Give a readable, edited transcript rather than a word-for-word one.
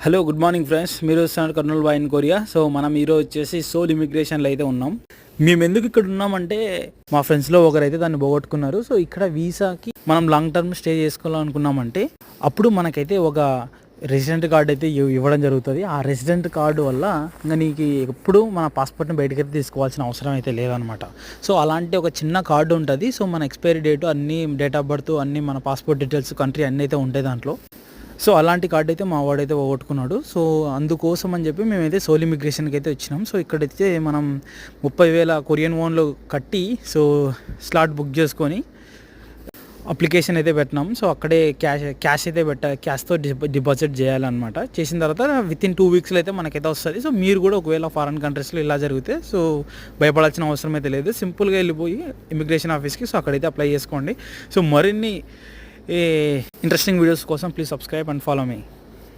Hello good morning friends, మీరు వస్తున్నారు Kurnool boy in Korea. So మనం ఈరోజు వచ్చేసి సోల్ ఇమిగ్రేషన్లో అయితే ఉన్నాం. మేము ఎందుకు ఇక్కడ ఉన్నామంటే మా ఫ్రెండ్స్లో ఒకరైతే దాన్ని పోగొట్టుకున్నారు. సో ఇక్కడ వీసాకి మనం లాంగ్ టర్మ్ స్టే చేసుకోవాలనుకున్నామంటే అప్పుడు మనకైతే ఒక రెసిడెంట్ కార్డు అయితే ఇవ్వడం జరుగుతుంది. ఆ రెసిడెంట్ కార్డు వల్ల ఇంకా నీకు ఎప్పుడు మన పాస్పోర్ట్ని బయటకైతే తీసుకోవాల్సిన అవసరం అయితే లేదనమాట. సో అలాంటి ఒక చిన్న కార్డు ఉంటుంది. సో మన ఎక్స్పైరీ డేటు అన్నీ, డేట్ ఆఫ్ బర్త్ అన్నీ, మన పాస్పోర్ట్ డీటెయిల్స్, కంట్రీ అన్నీ అయితే ఉంటాయి దాంట్లో. సో అలాంటి కార్డు అయితే మా వాడైతే పోగొట్టుకున్నాడు. సో అందుకోసం అని చెప్పి మేమైతే సోల్ ఇమిగ్రేషన్కి అయితే వచ్చినాం. సో ఇక్కడైతే మనం 30,000 కొరియన్ వోన్లు కట్టి సో స్లాట్ బుక్ చేసుకొని అప్లికేషన్ అయితే పెట్టినాం. సో అక్కడే క్యాష్ అయితే క్యాష్తో డిపాజిట్ చేయాలన్నమాట. చేసిన తర్వాత వితిన్ 2 వీక్స్లో అయితే మనకైతే వస్తుంది. సో మీరు కూడా ఒకవేళ ఫారెన్ కంట్రీస్లో ఇలా జరిగితే సో భయపడాల్సిన అవసరం అయితే లేదు. సింపుల్గా వెళ్ళిపోయి ఇమిగ్రేషన్ ఆఫీస్కి సో అక్కడైతే అప్లై చేసుకోండి. సో మరిన్ని ఇంట్రెస్టింగ్ వీడియోస్ కోసం please subscribe and follow me.